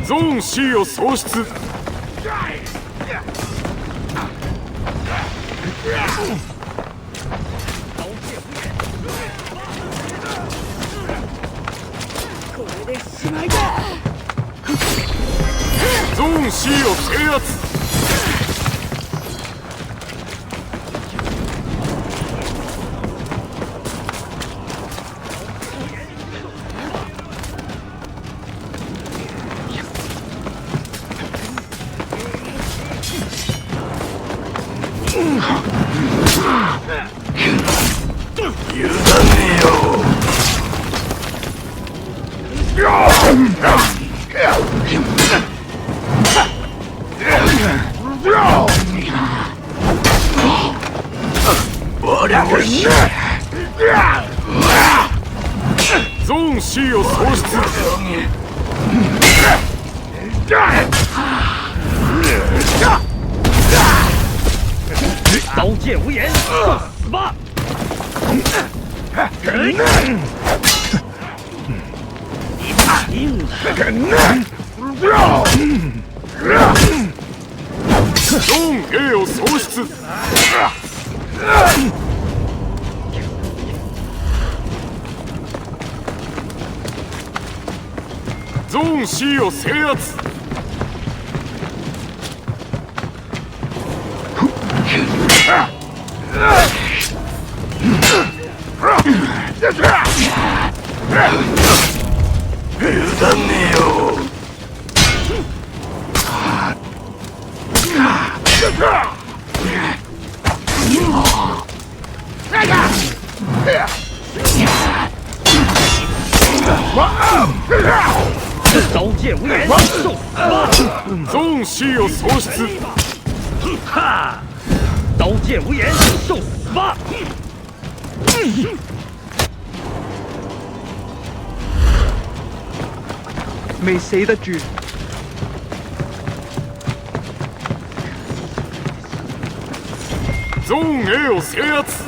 ゾーン C を喪失。これでしまいだ。ゾーン C を制圧。油断ねえよ。ゾーン C を喪失。刀剑无眼，受死吧！硬了。ゾーン A を喪失。ゾーン C を制圧。油断ねえよ。刀剑无眼，受死吧！ゾーン C を喪失。哈！刀剑无眼，受死吧！未死得住。ゾーン A を制圧。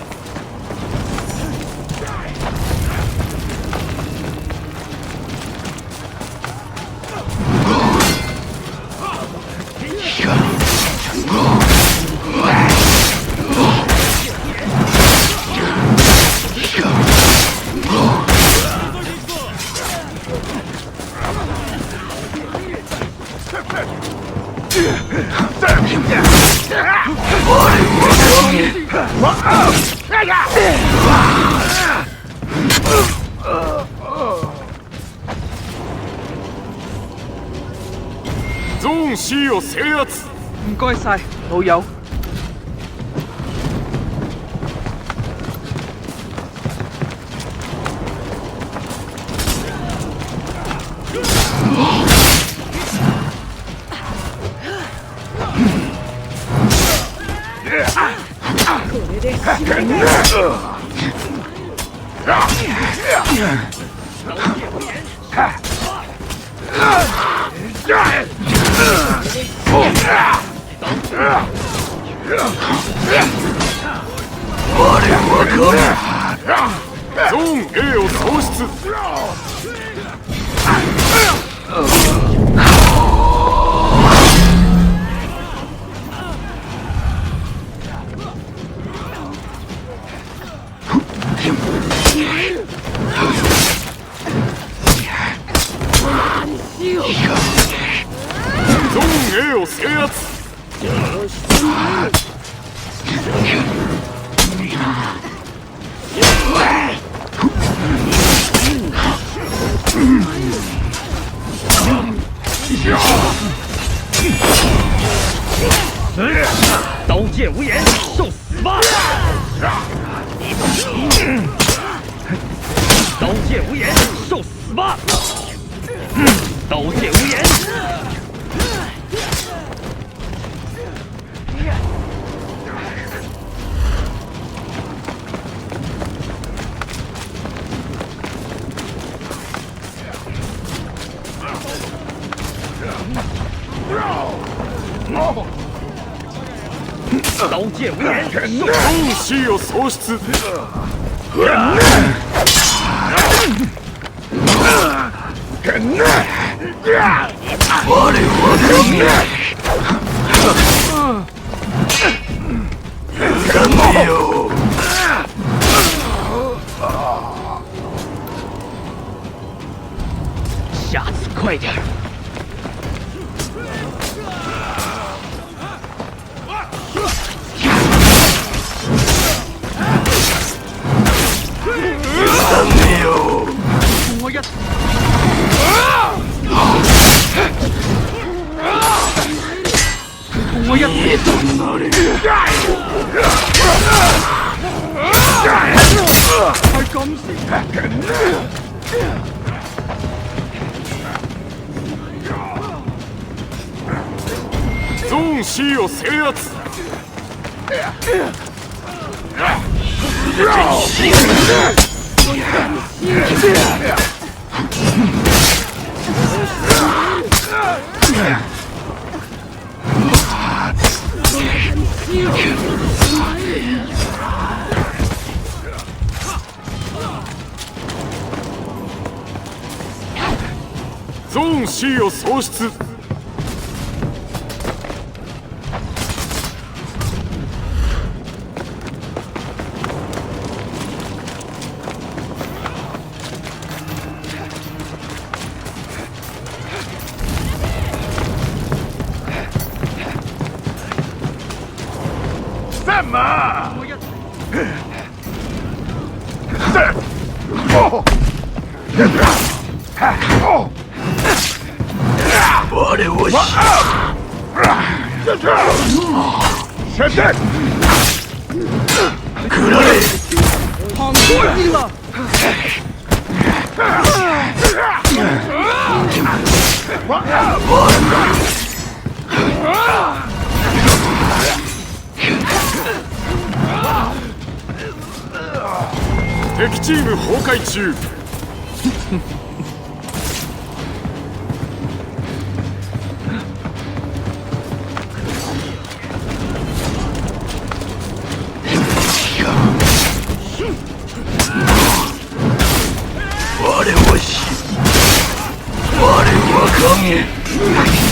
ゾーン C を制圧。唔該晒，老友。これでしまいだ。ゾーン A を喪失。ゾーン A を制圧。刀剑无眼，受死吧！刀剑无眼，受死吧！刀剑无眼。刀剑无眼，ゾーン C を喪失。我快点儿！なんねえよ。我一我一家となれ。係咁先。ゾーン C を制圧。ゾーン C を喪失。干嘛？我一我をし。設定。くられ。行開啲啦。敵チーム崩壊中。我をし。我は影。